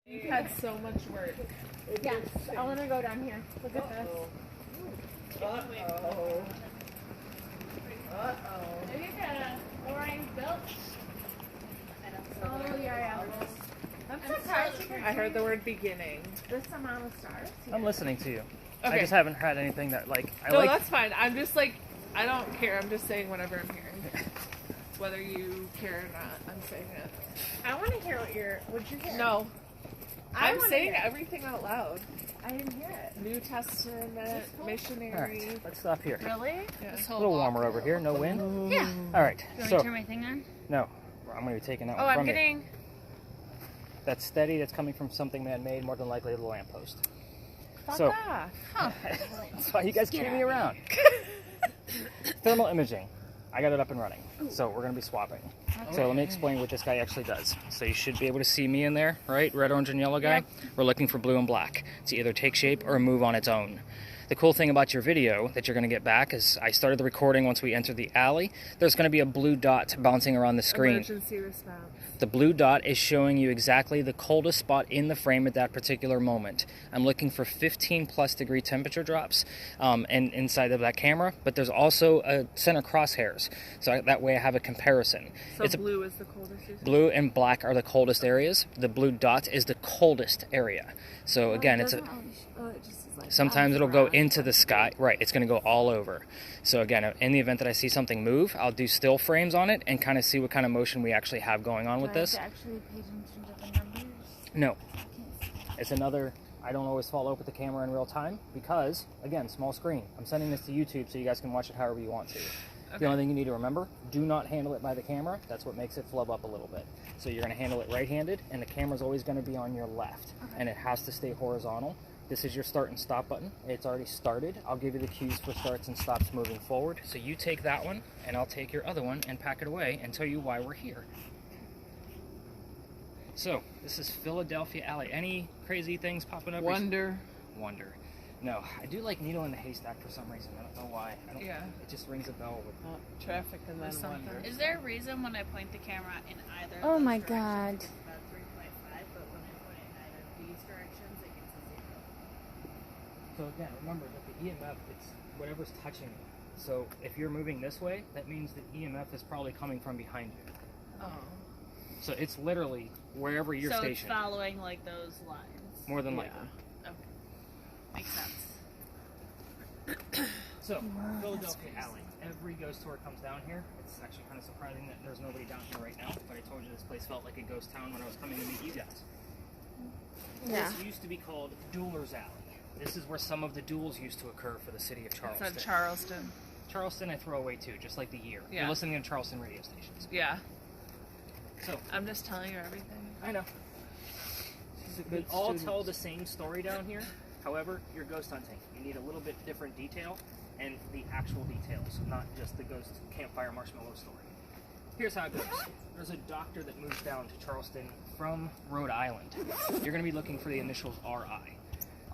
You've had so much work. Yes, I want to go down here. Look at this. Uh-oh. Maybe you got a orange built. Oh, yeah. I'm surprised you I heard the word beginning. this amount of stars. I'm listening to you. Okay. I just haven't had anything that I No, like. that's fine. I'm just like, I don't care. I'm just saying whatever I'm hearing. Whether you care or not, I'm saying it. I want to hear what'd you hear? No. I I'm wanna saying hear it. everything out loud. I didn't hear it. New Testament, All right, missionary. let's stop here. Really? Yeah. A little warmer over here. No wind. Yeah. All right. Do you want me So to turn my thing on? no, I'm going to be taking that Oh, one I'm from you. getting. That's steady. That's coming from something man-made. More than likely the lamppost. Fuck So off. that's why you guys keep me around. Thermal imaging. I got it up and running. So we're going to be swapping. So let me explain what this guy actually does. So you should be able to see me in there, right? Red, orange, and yellow guy. Yep. We're looking for blue and black to either take shape or move on its own. The cool thing about your video that you're going to get back is I started the recording once we entered the alley. There's going to be a blue dot bouncing around the screen. Emergency response. The blue dot is showing you exactly the coldest spot in the frame at that particular moment. I'm looking for 15 plus degree temperature drops and inside of that camera, but there's also a center crosshairs. So that way I have a comparison. So blue is the coldest you said? Blue and black are the coldest areas. The blue dot is the coldest area. So again, sometimes it'll go into the sky. Right, it's going to go all over. So again, in the event that I see something move, I'll do still frames on it and kind of see what kind of motion we actually have going on with this. Actually pay attention to the numbers. No. It's another, I don't always follow up with the camera in real time because, again, small screen. I'm sending this to YouTube so you guys can watch it however you want to. The only thing you need to remember, do not handle it by the camera. That's what makes it flub up a little bit. So you're going to handle it right-handed, and the camera's always going to be on your left. And it has to stay horizontal. This is your start and stop button. It's already started. I'll give you the cues for starts and stops moving forward. So you take that one, and I'll take your other one and pack it away and tell you why we're here. So, this is Philadelphia Alley. Any crazy things popping up? Wonder. No, I do like Needle in the Haystack for some reason. I don't know why. Yeah. It just rings a bell with Traffic and then wonder. Is there a reason when I point the camera in either of Oh those my directions, God. it's about 3.5, but when I point it in either of these directions, it gets a 0? So again, remember that the EMF, it's whatever's touching you. So if you're moving this way, that means the EMF is probably coming from behind you. Oh. So it's literally wherever you're So it's stationed. following like those lines. More than Yeah. likely. Okay. Makes sense. So, Philadelphia Alley. Every ghost tour comes down here. It's actually kind of surprising that there's nobody down here right now, but I told you this place felt like a ghost town when I was coming to meet you guys. Yeah. This used to be called Dueller's Alley. This is where some of the duels used to occur for the city of Charleston. Said Charleston. Charleston I throw away too, just like the year. Yeah. You're listening to Charleston radio stations. Yeah. So, I'm just telling you everything. I know. We all tell the same story down here. However, you're ghost hunting. You need a little bit different detail and the actual details, not just the ghost campfire marshmallow story. Here's how it goes. There's a doctor that moves down to Charleston from Rhode Island. You're going to be looking for the initials RI.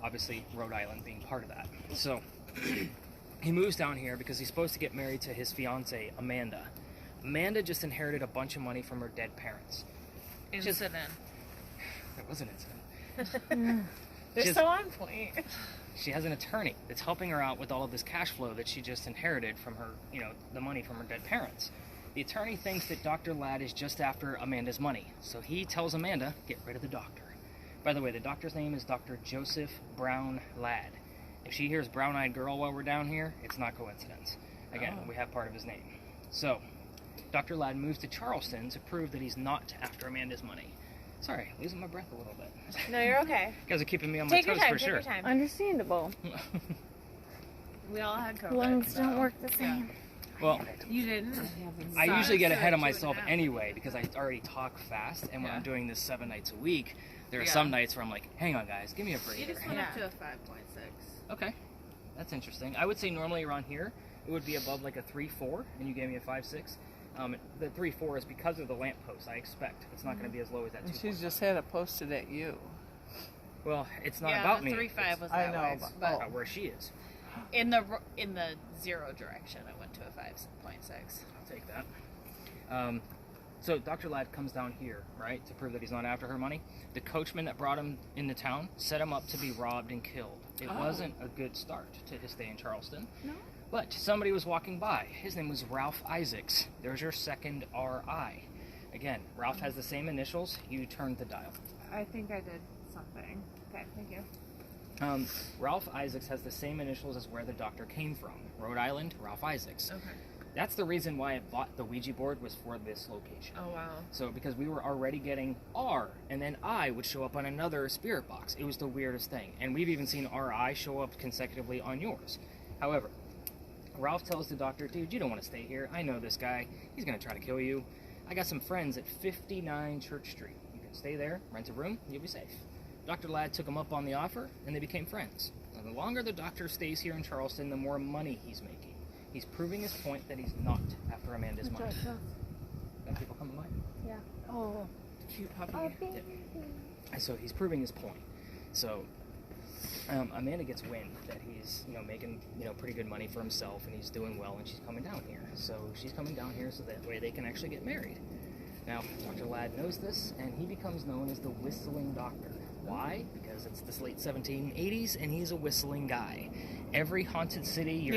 Obviously, Rhode Island being part of that. So, he moves down here because he's supposed to get married to his fiancée, Amanda. Amanda just inherited a bunch of money from her dead parents. Incident. It was an incident. They're Just- so on point. She has an attorney that's helping her out with all of this cash flow that she just inherited from her, the money from her dead parents. The attorney thinks that Dr. Ladd is just after Amanda's money, so he tells Amanda, get rid of the doctor. By the way, the doctor's name is Dr. Joseph Brown Ladd. If she hears brown-eyed girl while we're down here, it's not coincidence. Again, we have part of his name. So, Dr. Ladd moves to Charleston to prove that he's not after Amanda's money. Sorry, losing my breath a little bit. No, you're okay. You guys are keeping me on Take my your toes time. for Take sure. your time. Understandable. We all had COVID. Lungs so- don't work the same. Well, You didn't? I usually get ahead of so it myself would anyway because I already talk fast, and when Yeah. I'm doing this 7 nights a week, there are Yeah. some nights where I'm like, hang on guys, give me a You breather. just went up Yeah. to a 5.6. Okay, that's interesting. I would say normally around here, it would be above like a 3.4, and you gave me a 5.6. The 3.4 is because of the lamppost, I expect. It's not going to be as low as that 2. She's just had it posted at you. Well, it's not Yeah, about the me. 3.5 was I that know, way, but- but About where she is. in the 0 direction, I went to a 5.6. I'll take that. So Dr. Ladd comes down here, right, to prove that he's not after her money. The coachman that brought him into town set him up to be robbed and killed. It wasn't a good start to his stay in Charleston. No. But somebody was walking by. His name was Ralph Isaacs. There's your second R.I. Again, Ralph has the same initials. You turned the dial. I think I did something. Okay, thank you. Ralph Isaacs has the same initials as where the doctor came from. Rhode Island, Ralph Isaacs. Okay. That's the reason why I bought the Ouija board, was for this location. Oh, wow. So, because we were already getting R, and then I would show up on another spirit box. It was the weirdest thing. And we've even seen RI show up consecutively on yours. However, Ralph tells the doctor, dude, you don't want to stay here. I know this guy. He's going to try to kill you. I got some friends at 59 Church Street. You can stay there, rent a room, you'll be safe. Dr. Ladd took him up on the offer, and they became friends. Now, the longer the doctor stays here in Charleston, the more money he's making. He's proving his point that he's not after Amanda's money. Got people coming by? Yeah. Oh. Cute puppy. Oh, baby. So he's proving his point. So Amanda gets wind that he's making pretty good money for himself, and he's doing well, and she's coming down here. So she's coming down here so that way they can actually get married. Now Dr. Ladd knows this, and he becomes known as the Whistling Doctor. Why? Because it's this late 1780s, and he's a whistling guy. Every haunted city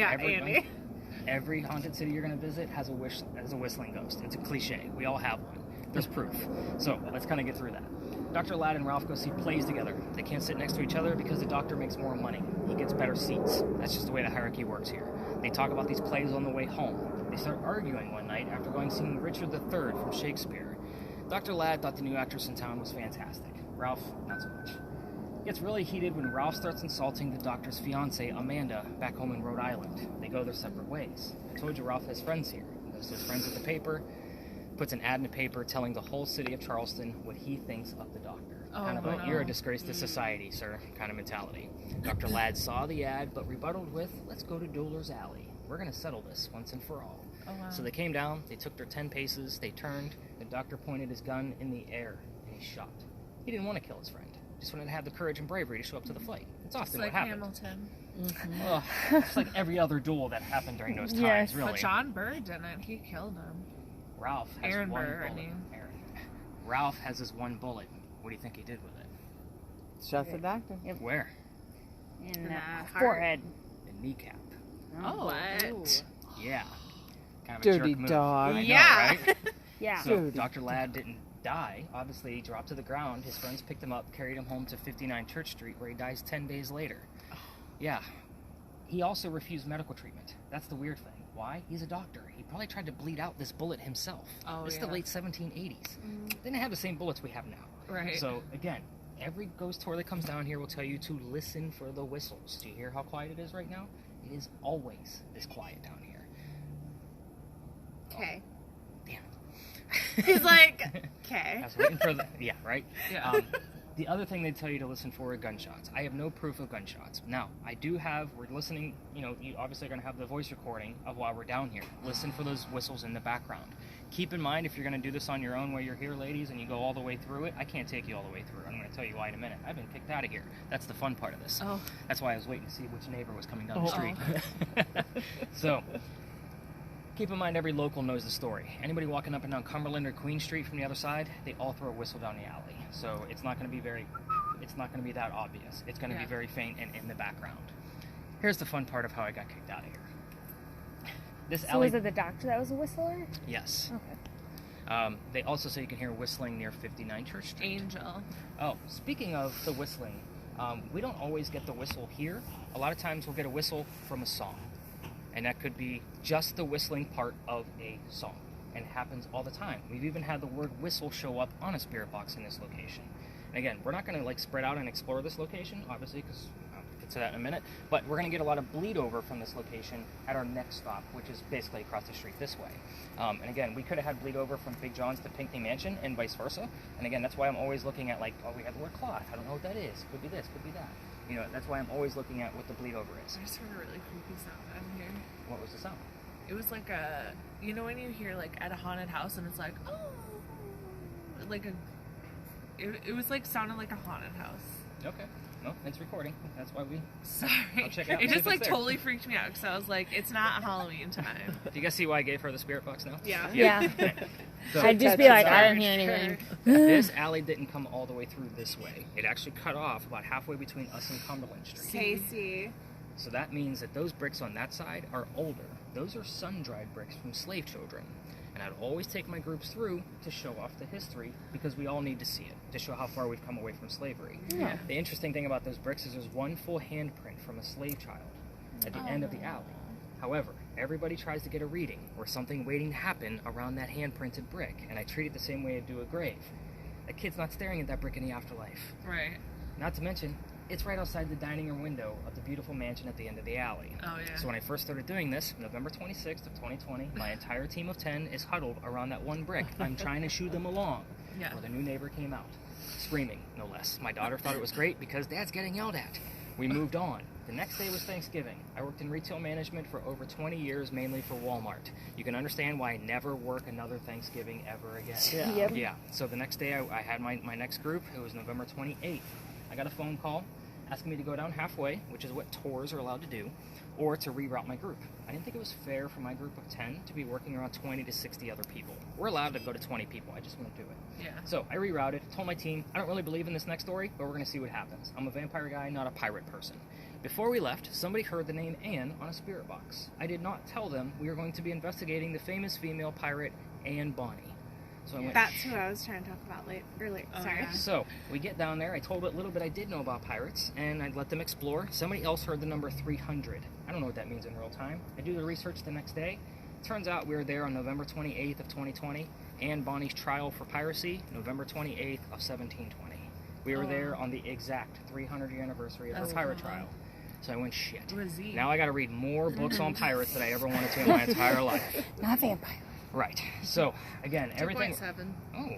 every haunted city you're going to visit has a whistling ghost. It's a cliche. We all have one. There's proof. So let's kind of get through that. Dr. Ladd and Ralph go see plays together. They can't sit next to each other because the doctor makes more money. He gets better seats. That's just the way the hierarchy works here. They talk about these plays on the way home. They start arguing one night after going seeing Richard III from Shakespeare. Dr. Ladd thought the new actress in town was fantastic. Ralph, not so much. Gets really heated when Ralph starts insulting the doctor's fiancée, Amanda, back home in Rhode Island. They go their separate ways. I told you Ralph has friends here. He goes to his friends at the paper, puts an ad in the paper telling the whole city of Charleston what he thinks of the doctor. Kind of a, you're a disgrace to society, sir, kind of mentality. Dr. Ladd saw the ad, but rebutted with, let's go to Doler's Alley. We're going to settle this once and for all. Oh, wow. So they came down, they took their 10 paces, they turned, the doctor pointed his gun in the air, and he shot. He didn't want to kill his friend. Just wanted to have the courage and bravery to show up to the fight. It's often like what happens. Hamilton. Ugh, it's like every other duel that happened during those times, really. But John Burr didn't. He killed him. Ralph has Aaron one Burr, bullet. I mean. Ralph has his one bullet. What do you think he did with it? Shot the doctor. Yep. Where? In the the heart. forehead. The kneecap. Oh, what? Ooh. Yeah. Kind of a Dirty jerk move. dog. I know, Yeah. right? Yeah. So Dirty Dr. Ladd didn't die. Obviously, he dropped to the ground. His friends picked him up, carried him home to 59 Church Street, where he dies 10 days later. Yeah. He also refused medical treatment. That's the weird thing. Why? He's a doctor. He probably tried to bleed out this bullet himself. Oh, This is yeah. the late 1780s. They didn't have the same bullets we have now. Right. So, again, every ghost tour that comes down here will tell you to listen for the whistles. Do you hear how quiet it is right now? It is always this quiet down here. Okay. Damn. He's like, okay. I was waiting for the... Yeah, right? Yeah. The other thing they tell you to listen for are gunshots. I have no proof of gunshots. Now, I do have... We're listening... You obviously are going to have the voice recording of while we're down here. Listen for those whistles in the background. Keep in mind, if you're going to do this on your own while you're here, ladies, and you go all the way through it, I can't take you all the way through. I'm going to tell you why in a minute. I've been kicked out of here. That's the fun part of this. Oh. That's why I was waiting to see which neighbor was coming down the street. So... Keep in mind, every local knows the story. Anybody walking up and down Cumberland or Queen Street from the other side, they all throw a whistle down the alley. So it's not going to be that obvious. It's going to be very faint and in the background. Here's the fun part of how I got kicked out of here. This So alley. was it the doctor that was a whistler? Yes. Okay. They also say you can hear whistling near 59 Church Street. Angel. Oh, speaking of the whistling, we don't always get the whistle here. A lot of times we'll get a whistle from a song. And that could be just the whistling part of a song. And it happens all the time. We've even had the word whistle show up on a spirit box in this location. And again, we're not going to spread out and explore this location, obviously, because I'll get to that in a minute. But we're going to get a lot of bleed over from this location at our next stop, which is basically across the street this way. And again, we could have had bleed over from Big John's to Pinckney Mansion and vice versa. And again, that's why I'm always looking at we have the word cloth. I don't know what that is. Could be this, could be that. That's why I'm always looking at what the bleed over is. I just heard a really creepy sound down here. What was the sound? It was like a, when you hear at a haunted house and it's like, oh, it was sounded like a haunted house. Okay. No, it's recording. That's why we. Sorry. I'll check it out, It see just if it's like there. totally freaked me out because I was like, it's not Halloween time. Do you guys see why I gave her the spirit box now? Yeah. Yeah. So, I'd just be like, I don't hear Sure. anything. this alley didn't come all the way through this way. It actually cut off about halfway between us and Cumberland Street. Casey. So that means that those bricks on that side are older. Those are sun-dried bricks from slave children. And I'd always take my groups through to show off the history because we all need to see it, to show how far we've come away from slavery. Yeah. The interesting thing about those bricks is there's one full handprint from a slave child at the end of the alley. However, everybody tries to get a reading or something waiting to happen around that hand-printed brick, and I treat it the same way I do a grave. A kid's not staring at that brick in the afterlife. Right. Not to mention, it's right outside the dining room window of the beautiful mansion at the end of the alley. Oh, yeah. So when I first started doing this, November 26th of 2020, my entire team of 10 is huddled around that one brick. I'm trying to shoo them along. Yeah. Well, the new neighbor came out, screaming, no less. My daughter thought it was great because Dad's getting yelled at. We moved on. The next day was Thanksgiving. I worked in retail management for over 20 years, mainly for Walmart. You can understand why I never work another Thanksgiving ever again. Yeah. Yep. Yeah. So the next day I had my next group. It was November 28th. I got a phone call asking me to go down halfway, which is what tours are allowed to do, or to reroute my group. I didn't think it was fair for my group of 10 to be working around 20 to 60 other people. We're allowed to go to 20 people. I just won't do it. Yeah. So I rerouted, told my team, I don't really believe in this next story, but we're going to see what happens. I'm a vampire guy, not a pirate person. Before we left, somebody heard the name Anne on a spirit box. I did not tell them we were going to be investigating the famous female pirate Anne Bonny. So I went, That's who I was trying to talk about earlier. Oh, Sorry. yeah. so we get down there. I told a little bit I did know about pirates, and I let them explore. Somebody else heard the number 300. I don't know what that means in real time. I do the research the next day. Turns out we were there on November 28th of 2020. Anne Bonny's trial for piracy, November 28th of 1720. We were there on the exact 300-year anniversary of That's her pirate cool. trial. So I went, shit. Razzie. Now I got to read more books on pirates than I ever wanted to in my entire life. Not vampire. Right. So again, everything. 2.7. Oh,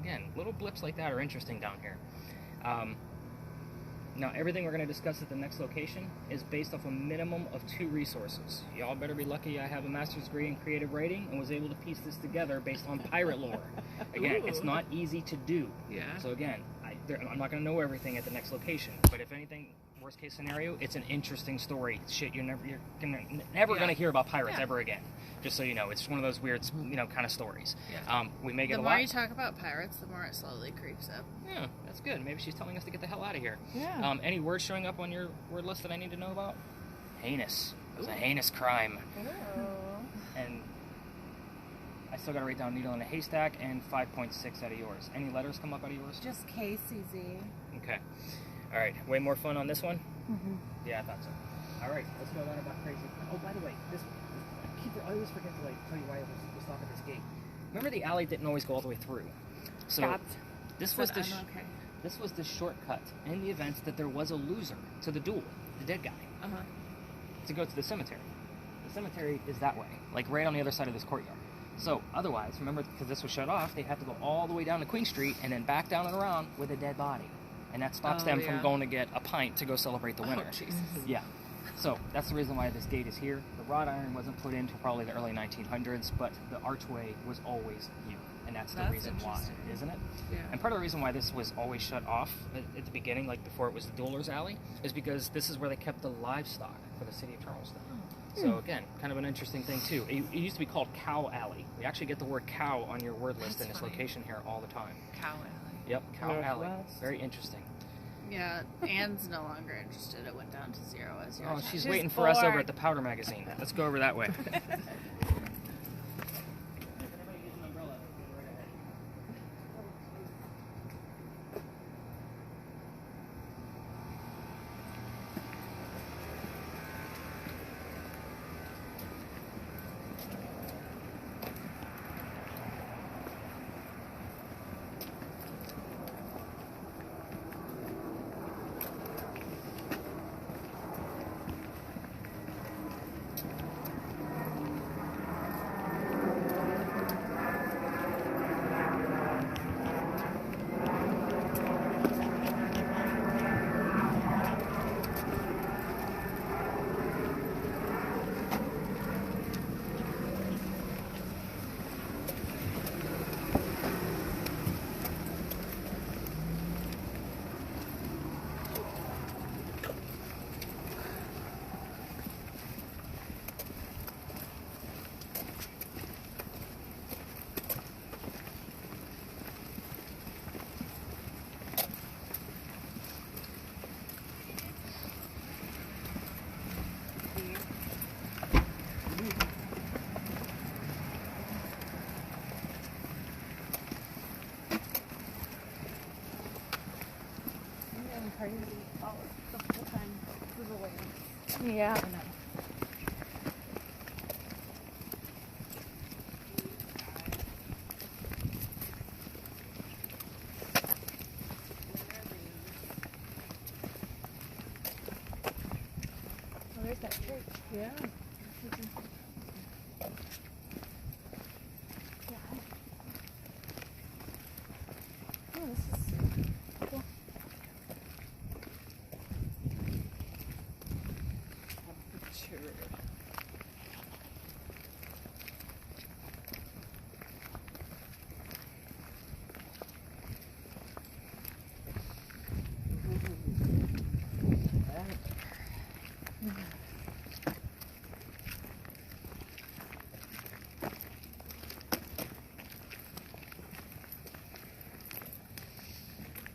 again, little blips like that are interesting down here. Now, everything we're going to discuss at the next location is based off a minimum of 2 resources. Y'all better be lucky I have a master's degree in creative writing and was able to piece this together based on pirate lore. Again, it's Ooh. not easy to do. Yeah. So again, I'm not going to know everything at the next location, but if anything, worst case scenario, it's an interesting story. Shit, you're never Yeah. going to hear about pirates Yeah. ever again. Just so you know, it's one of those weird, kind of stories. Yeah. We may get The a more lot. you talk about pirates, the more it slowly creeps up. Yeah, that's good. Maybe she's telling us to get the hell out of here. Yeah. Any words showing up on your word list that I need to know about? Heinous. It was a heinous crime. And I still got to write down needle in a haystack and 5.6 out of yours. Any letters come up out of yours? Just KCZ. Okay. All right. Way more fun on this one? Mm-hmm. Yeah, I thought so. All right. Let's go learn about crazy. Oh, by the way, I always forget to tell you why I was stopped at this gate. Remember the alley didn't always go all the way through. So Stopped. this was Said the I'm okay. This was the shortcut in the event that there was a loser to the duel, the dead guy, Uh-huh. to go to the cemetery. The cemetery is that way, like right on the other side of this courtyard. So otherwise, remember, because this was shut off, they have to go all the way down to Queen Street and then back down and around with a dead body. And that stops Oh, them yeah. from going to get a pint to go celebrate the winter. Oh, Jesus. Yeah. So that's the reason why this gate is here. The wrought iron wasn't put in until probably the early 1900s, but the archway was always here. And that's the That's reason why, interesting. isn't it? Yeah. And part of the reason why this was always shut off at the beginning, like before it was the Dueller's Alley, is because this is where they kept the livestock for the city of Charleston. So again, kind of an interesting thing too. It used to be called Cow Alley. We actually get the word cow on your word list That's in this funny. location here all the time. Cow Alley. Yep, Cow Alley. Northwest. Very interesting. Yeah, Anne's no longer interested. It went down to 0 as yours. Oh, she's She's waiting for us over bored. at the Powder Magazine. Let's go over that way. party all the whole time through the way. Yeah. I know. Oh, there's that church. Yeah. Oh, this is cool. Sure.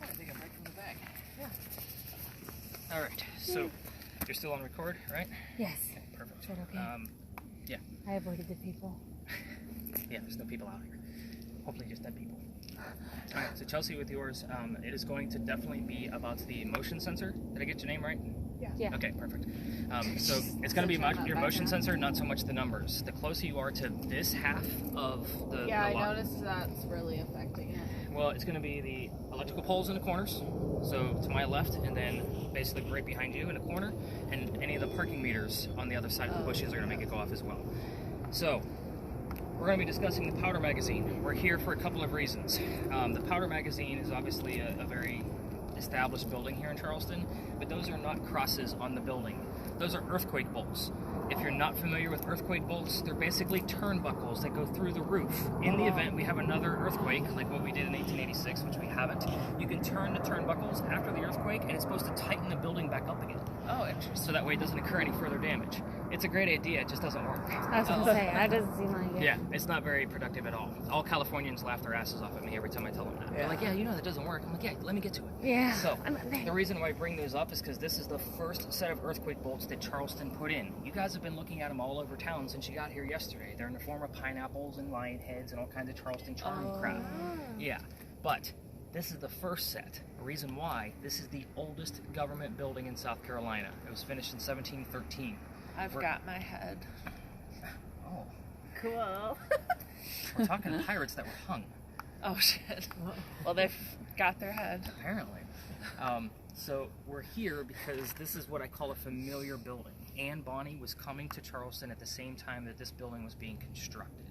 I think I'm right from the back. Yeah. All right. So you're still on record, right? Yes. Okay, perfect. Is that okay? Yeah. I avoided the people. Yeah, there's no people out here. Hopefully just dead people. All right, so Chelsea, with yours, it is going to definitely be about the motion sensor. Did I get your name right? Yeah. Okay, perfect. So it's going to be your motion sensor, not so much the numbers. The closer you are to this half of the Yeah, the I lot, noticed that's really affecting it. well, it's going to be the electrical poles in the corners. So to my left, and then basically right behind you in the corner, and any of the parking meters on the other side of the bushes are going to make it go off as well. So we're going to be discussing the powder magazine. We're here for a couple of reasons. The powder magazine is obviously a very established building here in Charleston, but those are not crosses on the building. Those are earthquake bolts. If you're not familiar with earthquake bolts, they're basically turnbuckles that go through the roof. In the event we have another earthquake, like what we did in 1886, which we haven't, you can turn the turnbuckles after the earthquake, and it's supposed to tighten the building back up again. Oh, interesting. So that way it doesn't incur any further damage. It's a great idea, it just doesn't work. I was gonna say, that doesn't seem like it. Yeah, it's not very productive at all. All Californians laugh their asses off at me every time I tell them that. They're like, yeah, you know that doesn't work. I'm like, yeah, let me get to it. Yeah. So, I'm not there. the reason why I bring those up is because this is the first set of earthquake bolts that Charleston put in. You guys have been looking at them all over town since you got here yesterday. They're in the form of pineapples and lion heads and all kinds of Charleston charm crap. Yeah, but this is the first set. The reason why, this is the oldest government building in South Carolina. It was finished in 1713. I've got my head. Oh, Cool. we're talking pirates that were hung. Oh shit. Well, they've got their head. Apparently. So we're here because this is what I call a familiar building. Anne Bonny was coming to Charleston at the same time that this building was being constructed.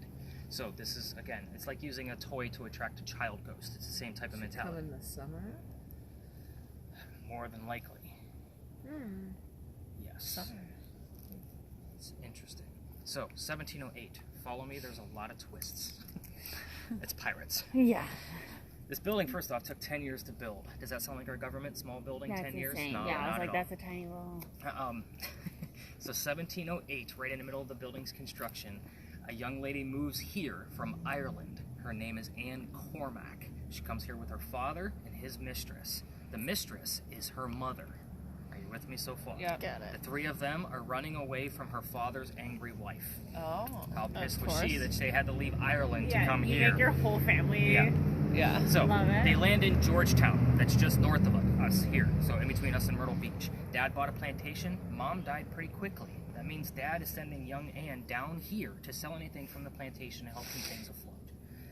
So this is, again, it's like using a toy to attract a child ghost. It's the same type of Come mentality. in the summer. More than likely. Hmm. Yes. Summer. It's interesting. So, 1708. Follow me, there's a lot of twists. It's pirates. Yeah. This building, first off, took 10 years to build. Does that sound like our government? Small building, That's 10 years? insane. No, yeah, I was not like, at that's a tiny little. all. So 1708, right in the middle of the building's construction, a young lady moves here from Ireland. Her name is Anne Cormack. She comes here with her father and his mistress. The mistress is her mother. Are you with me so far? Yeah, get The it. three of them are running away from her father's angry wife. Oh. How pissed was course. she that they had to leave Ireland Yeah, to come you here? make your whole family. Yeah. Yeah. So Love it. they land in Georgetown. That's just north of us here. So in between us and Myrtle Beach. Dad bought a plantation. Mom died pretty quickly. That means Dad is sending young Anne down here to sell anything from the plantation to help keep things afloat.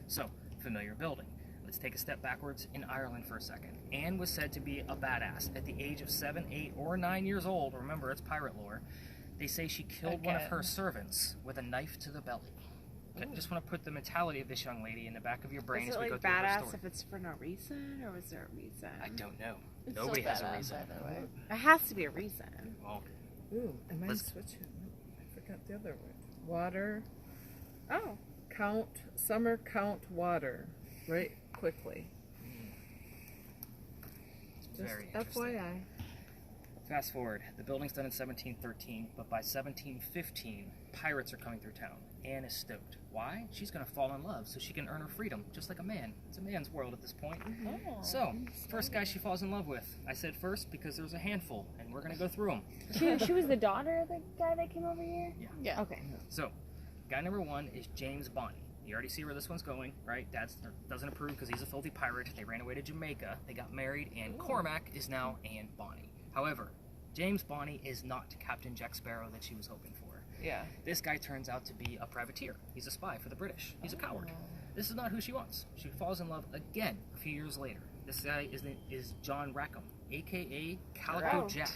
So, familiar building. Let's take a step backwards in Ireland for a second. Anne was said to be a badass at the age of 7, 8, or 9 years old. Remember, it's pirate lore. They say she killed one of her Again. servants with a knife to the belly. I just want to put the mentality of this young lady in the back of your brain Is as it we like go through her badass story. if it's for no reason, or was there a reason? I don't know. It's Nobody still has a badass reason. either way. It has to be a reason. Well, Ooh, am I Let's- switching? I forgot the other word. Water. Oh. Count. Summer count water. Right? Quickly. it's Just very interesting. FYI. Fast forward, the building's done in 1713, but by 1715, pirates are coming through town. Anne is stoked. Why? She's gonna fall in love so she can earn her freedom, just like a man. It's a man's world at this point. Oh. So, first guy she falls in love with. I said first because there's a handful, and we're gonna go through them. She was the daughter of the guy that came over here? Yeah. Okay. So, guy number one is James Bonny. You already see where this one's going, right? Dad doesn't approve because he's a filthy pirate. They ran away to Jamaica. They got married, and Cormac is now Anne Bonny. However, James Bonny is not Captain Jack Sparrow that she was hoping for. Yeah. This guy turns out to be a privateer. He's a spy for the British. He's a coward. This is not who she wants. She falls in love again a few years later. This guy is John Rackham, a.k.a. Calico Oh. Jack.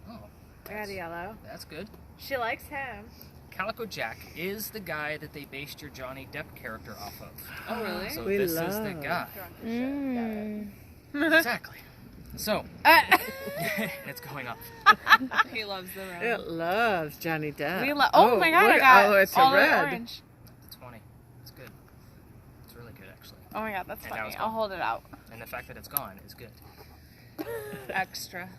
Oh, Red yellow. that's good. She likes him. Calico Jack is the guy that they based your Johnny Depp character off of. Oh, really? So We this is the love. guy. Mm. Exactly. So, it's going up. He loves the red. It loves Johnny Depp. Oh my god, look- I got oh, it's all a the red. orange. It's 20. It's good. It's really good, actually. Oh my god, that's And now funny. it's I'll gone. hold it out. And the fact that it's gone is good. Extra.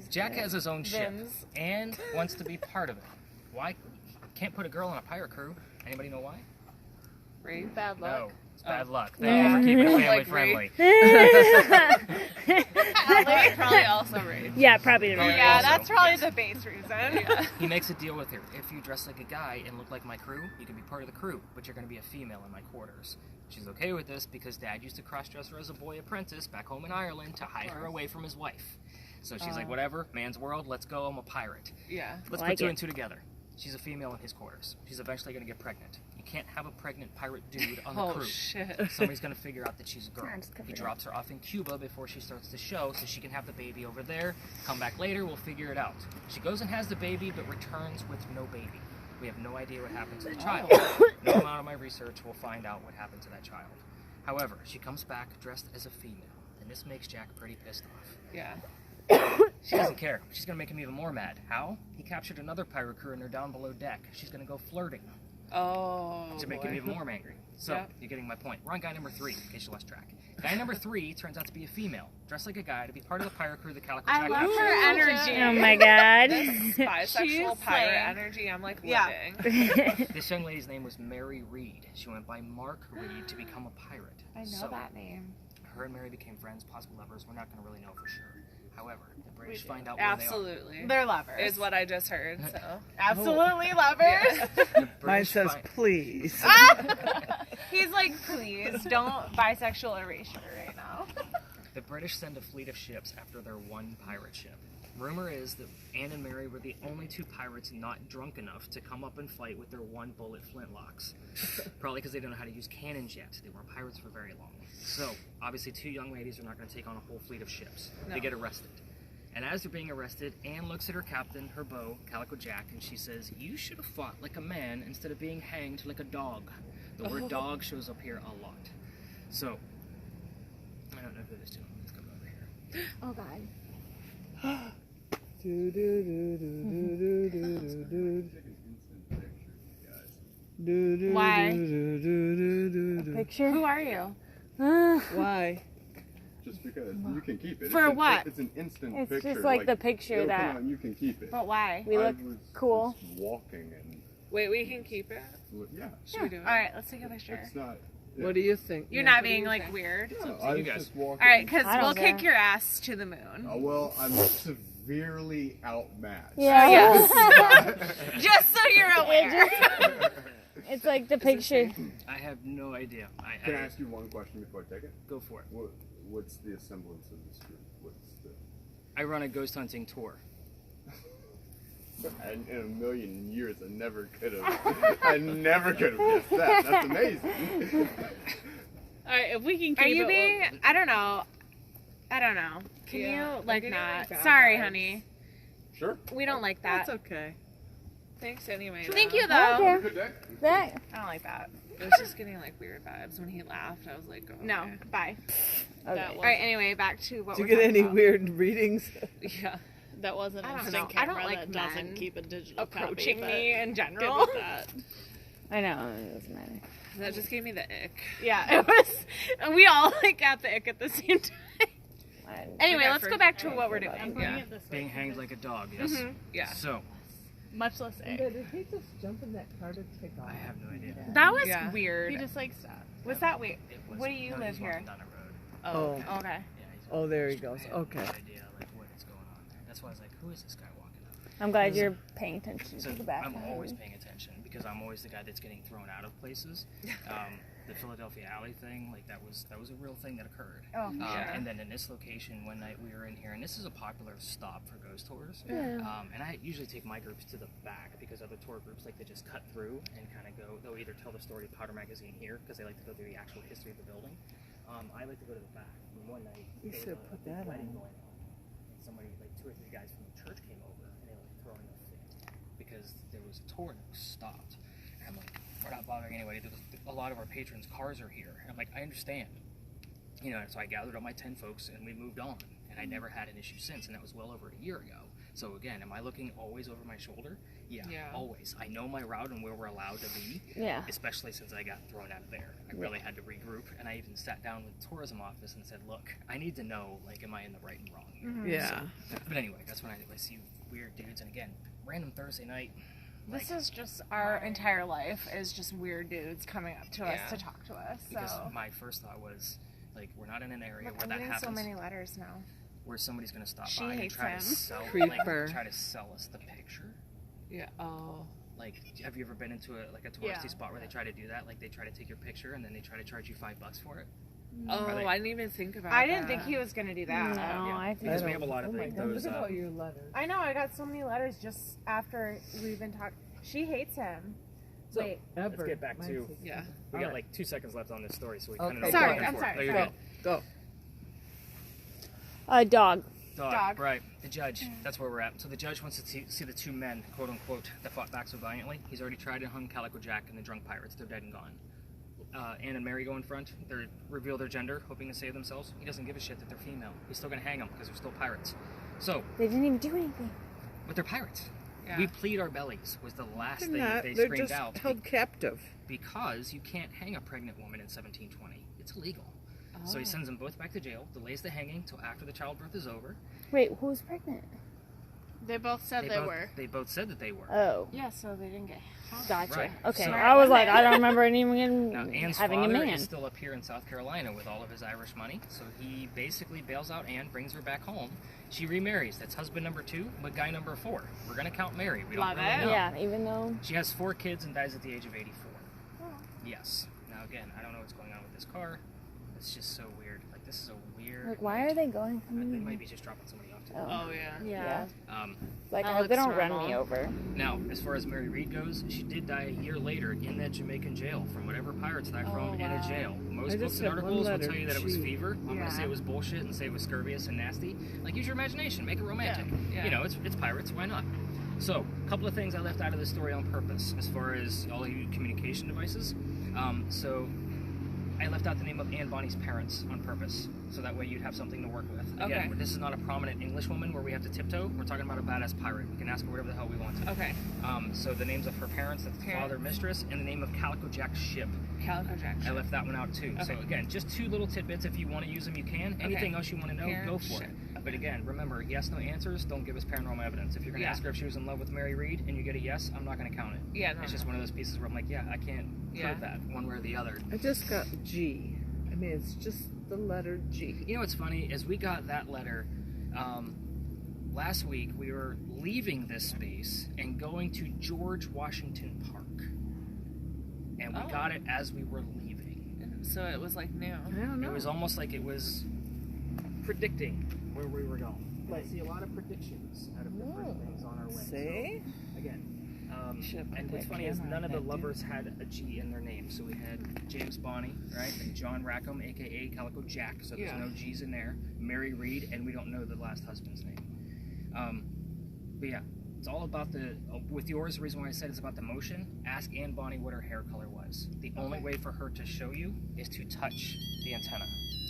Jack has his own ship Vims. and wants to be part of it. Why? Can't put a girl on a pirate crew. Anybody know why? Rape. Bad luck. No. It's bad luck. Yeah. Thank you for keeping it family Like friendly. Probably also rape. Yeah, probably the Probably right. Yeah, also, that's probably yes. the base reason. He makes a deal with her. If you dress like a guy and look like my crew, you can be part of the crew, but you're going to be a female in my quarters. She's okay with this because Dad used to cross-dress her as a boy apprentice back home in Ireland to hide her away from his wife. So she's like, whatever, man's world, let's go, I'm a pirate. Yeah. Let's Like put two it. and two together. She's a female in his quarters. She's eventually going to get pregnant. You can't have a pregnant pirate dude on the Oh, crew. shit. Somebody's going to figure out that she's a girl. Sorry, just cover He it drops her off in Cuba before she starts the show so she can have the baby over there. Come back later, we'll figure it out. She goes and has the baby but returns with no baby. We have no idea what happened to the child. No amount of my research will find out what happened to that child. However, she comes back dressed as a female, and this makes Jack pretty pissed off. Yeah. She doesn't care. She's gonna make him even more mad. How? He captured another pirate crew and they're down below deck. She's gonna go flirting Oh. to make him boy. even more angry. So, Yeah. you're getting my point. We're on guy number 3, in case you lost track. Guy number 3 turns out to be a female, dressed like a guy to be part of the pirate crew that Calico I Jack love captured. her energy. Oh my god. This bisexual She's pirate slaying. energy, I'm like Yeah. living. This young lady's name was Mary Reed. She went by Mark Reed to become a pirate. I know So, that name. her and Mary became friends, possible lovers. We're not going to really know for sure. However, the British find out where Absolutely. They're lovers. Is what I just heard, so. Absolutely lovers. they are. The Mine British says, find- please. He's like, please don't bisexual erasure right now. The British send a fleet of ships after their one pirate ship. Rumor is that Anne and Mary were the only 2 pirates not drunk enough to come up and fight with their 1-bullet flintlocks. Probably because they don't know how to use cannons yet. They weren't pirates for very long. So, obviously 2 young ladies are not going to take on a whole fleet of ships. No. They get arrested. And as they're being arrested, Anne looks at her captain, her beau, Calico Jack, and she says, "You should have fought like a man instead of being hanged like a dog." The word dog shows up here a lot. So, I don't know who this is. Let's come over here. Oh god. Do, do, do, do, do, do, do, do, do, Why? do, do, do, do, do. Picture? Who are you? Why? Just because you can keep it. For It's what? It's an instant It's picture. just like the picture it'll that- come out and you can keep it. But why? We look I was cool. just walking and Wait, we can keep it? yeah. Should we do it? All right, let's take a picture. It's not. What do you think? You're Nick? not do being you like think? weird. No, to I you was guys. just walking. All right, because I don't we'll kick care. your ass to the moon. Oh, well, I'm severely outmatched. Yeah. Just so you're aware. It's like the picture. I have no idea. Can I ask you one question before I take it? Go for it. What's the semblance of this group? What's the? I run a ghost hunting tour. And in a million years, I never could have. I never could have guessed that. That's amazing. All right, if we can keep Are you it, being? I don't know. Can Yeah, you we're like getting, not? like, bad Sorry, vibes. honey. Sure. We don't like that. That's okay. Thanks anyway. Thank though. you though. Okay. Have a good day. That. I don't like that. It was just getting like weird vibes when he laughed. I was like, oh, No. okay. Bye. That Okay. was, All right. Anyway, back to what Do we're you get talking any about. weird readings? Yeah. That was an I don't instant know. I camera don't like that doesn't men keep a digital approaching copy, me in but general? good with that. I know. It doesn't matter. That just gave me the ick. Yeah, it was. We all like got the ick at the same time. Anyway, Okay, let's go back to what we're doing. Yeah. It this way. Being hanged like a dog, yes. Yeah. So, Much less ick. Did he just jump in that car to take off? I have no idea. That was Yeah. weird. He just like stopped. Was that weird? It was, Where do you no, live he's here? walking down the road. Oh. Okay. Yeah, he's Oh, there he I goes. have Okay. No idea like what is going on there. That's why I was like, who is this guy walking up? I'm glad you're paying attention So to the back. I'm always paying attention because I'm always the guy that's getting thrown out of places. The Philadelphia Alley thing, like that was a real thing that occurred. Oh, yeah. And then in this location, one night we were in here, and this is a popular stop for ghost tours. Yeah. And I usually take my groups to the back because other tour groups like to just cut through and kind of go. They'll either tell the story of Powder Magazine here because they like to go through the actual history of the building. I like to go to the back. And one night, You there should was put a that wedding on. going on, and somebody, like 2 or 3 guys from the church came over, and they were like throwing a fit because there was a tour that was stopped. And I'm like, we're not bothering anybody. A lot of our patrons' cars are here. And I'm like, I understand. You know, so I gathered up my 10 folks and we moved on. And I never had an issue since, and that was well over a year ago. So again, am I looking always over my shoulder? Yeah, always. I know my route and where we're allowed to be. Yeah. Especially since I got thrown out of there. I really had to regroup, and I even sat down with the tourism office and said, look, I need to know, like, am I in the right and wrong here? Yeah. But anyway, that's when I see weird dudes, and again, random Thursday night. This is just our entire life is just weird dudes coming up to us to talk to us. Because So my first thought was, like, we're not in an area Look, where I'm that getting happens. so many letters now. Where somebody's going to stop She by and hates try him. to sell, Creeper. try to sell us the picture. Yeah. Oh. Like, have you ever been into a touristy spot where they try to do that? Like, they try to take your picture and then they try to charge you $5 for it. Oh, Are they- I didn't even think about I that. didn't think he was going to do that. No, I think Because we have a lot of those. Look at all your letters. I know. I got so many letters just after we've been talking. She hates him. So, Wait. let's get back to. Yeah. We got like 2 seconds left on this story, so we kind of know Okay. what Sorry, we're looking I'm for. sorry, No, you're sorry. good. Go. Dog. Dog. Right. The judge. That's where we're at. So the judge wants to see the 2 men, quote unquote, that fought back so valiantly. He's already tried and hung Calico Jack and the Drunk Pirates. They're dead and gone. Anne and Mary go in front. They reveal their gender, hoping to save themselves. He doesn't give a shit that they're female. He's still going to hang them because they're still pirates. So, They didn't even do anything. but they're pirates. Yeah. We plead our bellies was the last thing They're that not. they They're screamed just out. held captive. Because you can't hang a pregnant woman in 1720. It's illegal. So he sends them both back to jail, delays the hanging till after the childbirth is over. Wait, who's pregnant? They both said they were. They both said that they were. Oh, Yeah, so they didn't get. gotcha. Right. Okay, So- I was like, I don't remember anyone Now, Anne's having a father man. is still up here in South Carolina with all of his Irish money, so he basically bails out Anne, brings her back home. She remarries. That's husband number 2, but guy number 4. We're gonna count Mary. We Love don't really it. know. Yeah, even though. She has 4 kids and dies at the age of 84. Yes. Now again, I don't know what's going on with this car. It's just so weird. Like, this is a weird. Like, why are they going from They me? might be just dropping somebody off too. Oh, yeah. Yeah. Um, Like, That I hope they looks don't run normal. me over. Now, as far as Mary Reed goes, she did die a year later in that Jamaican jail from whatever pirates that I thrown in a jail. Most I books just and have one articles will letter, tell you that it was G. fever. I'm going to say it was bullshit and say it was scurvious and nasty. Like, use your imagination. Make it romantic. Yeah. You know, it's pirates. Why not? So, a couple of things I left out of the story on purpose as far as all you communication devices. So, I left out the name of Anne Bonny's parents on purpose, so that way you'd have something to work with. Again, Okay. this is not a prominent English woman where we have to tiptoe. We're talking about a badass pirate. We can ask her whatever the hell we want to. Okay. So the names of her parents, that's Parents. father, mistress, and the name of Calico Jack's ship. Calico Jack. I left that one out too. So Okay. again, just 2 little tidbits. If you want to use them, you can. Anything else you want to know, Parent go for ship. it. But again, remember, yes, no answers. Don't give us paranormal evidence. If you're going to Yeah. ask her if she was in love with Mary Reed and you get a yes, I'm not going to count it. Yeah, no, It's just one of those pieces where I'm like, yeah, I can't Yeah. prove that one way or the other. I just got G. I mean, it's just the letter G. You know what's funny is we got that letter last week. We were leaving this space and going to George Washington Park, and we Oh. got it as we were leaving. So it was like new. I don't know. It was almost like it was predicting where we were going. I see a lot of predictions out of different things on our way. See? So, again, Should've put and what's that funny is camera none of on the that, lovers had a G in their name. So we had James Bonny, right, and John Rackham, aka Calico Jack. So there's Yeah. no G's in there. Mary Reed, and we don't know the last husband's name. But yeah, it's all about the. With yours, the reason why I said it's about the motion. Ask Anne Bonny what her hair color was. The only way for her to show you is to touch the antenna.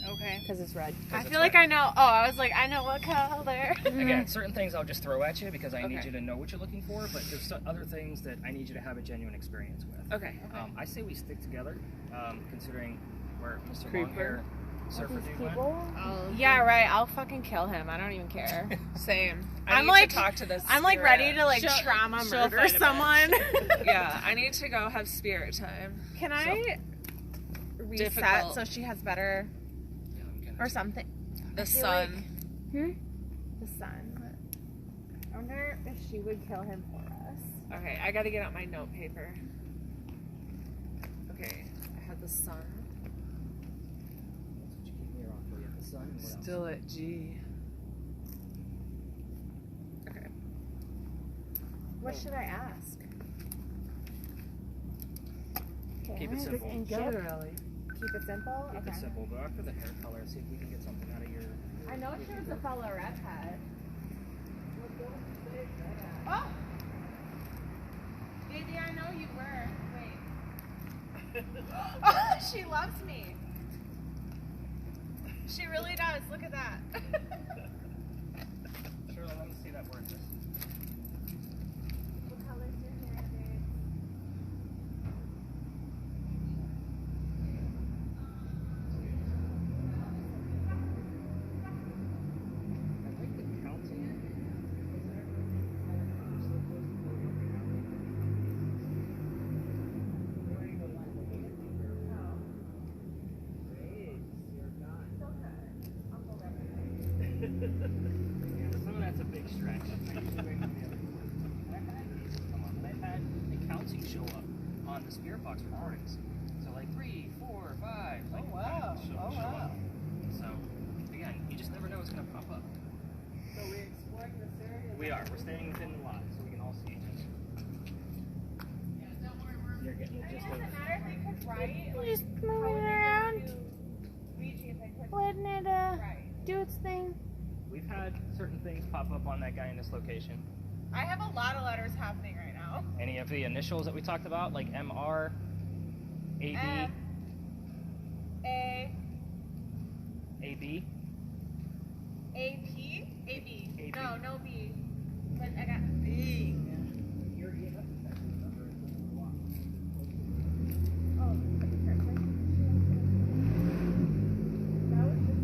Okay. Because it's red. I feel like I know. Oh, I was like, I know what color. Again, certain things I'll just throw at you because I need Okay. you to know what you're looking for, but there's other things that I need you to have a genuine experience with. Okay. I say we stick together, considering where Mr. Creeper. Longhair surfer dude went. Yeah, right. I'll fucking kill him. I don't even care. Same. I'm need like- to talk to this. I'm like spirit. ready to like She'll- trauma she'll murder fight a someone. Yeah, I need to go have spirit time. Can I reset Difficult. so she has better Yeah, we can- or something? The feel sun. The sun. I wonder if she would kill him for us. Okay, I gotta get out my note paper. Okay, I had the sun. That's what you keep me around for. You have the sun. What else? Still at G. Okay. What should I ask? Okay, Keep I'm it gonna simple. just Get inject- her, Ellie. Keep it simple? Keep it simple. Go after the hair color. See if we can get something out of your. I know she was a fellow redhead. Oh! Baby, I know you were. Wait. Oh, she loves me. She really does. Look at that. Sure, let me see that word. What color's your hair, babe? I like the counting. Some of that's a big stretch. I've had accounting show up on the Spirit Box recordings. So like 3, 4, 5. Like, Oh, wow. show Oh, wow. up. So again, you just never know what's gonna pop up. So we exploring this area? We are. We're staying within the lot, so we can all see each other. You're getting the I mean, gist it doesn't of. matter if they could write. Like, Just how moving would they around, do Ouija if they couldn't letting it write? do its thing. We've had certain things pop up on that guy in this location. I have a lot of letters happening right now. Any of the initials that we talked about, like MR, AB, F, A, AB. A, P, A, B. AB. No, no B. But I got B. You're EMF detector, remember? It's in the block. Oh, perfect. That was just.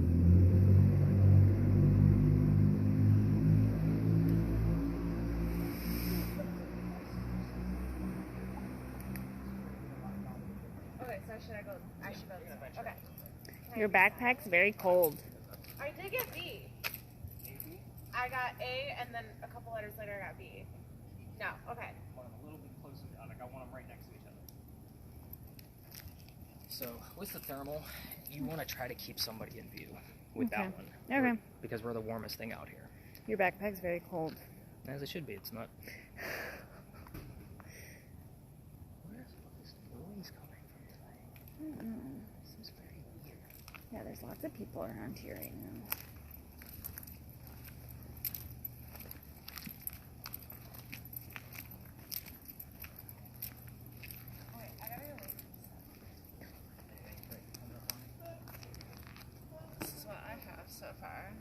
Okay, so should I go? I should go this way. Okay. Can I Your do that? backpack's very cold. I did get B. I got A, and then a couple letters later I got B. No, okay. I want them a little bit closer down. Like I want them right next to each other. So with the thermal, you want to try to keep somebody in view with that Okay. one. Okay. Because we're the warmest thing out here. Your backpack's very cold. As it should be. It's not. Where's all this noise coming from tonight? This is very weird. Yeah, there's lots of people around here right now. Wait, I gotta go wait. This is what I have so far.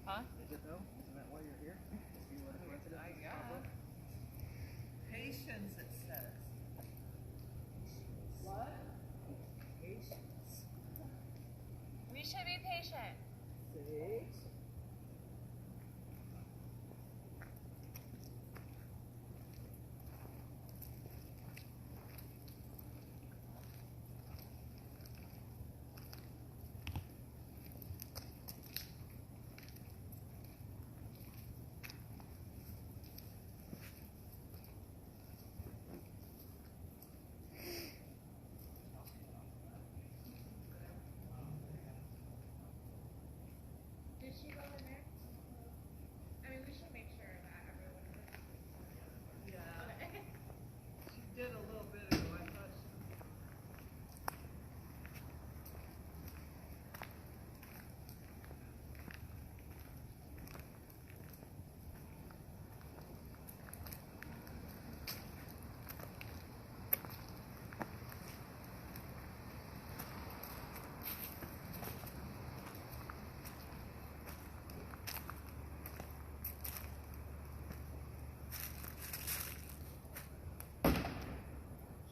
Huh? Is it though? Isn't that why you're here? To see what a coincidence is? Patience, it says. What? We should be patient. See? Did she go in there? I mean, we should make sure that everyone. Yeah. She did a little bit ago. I thought she.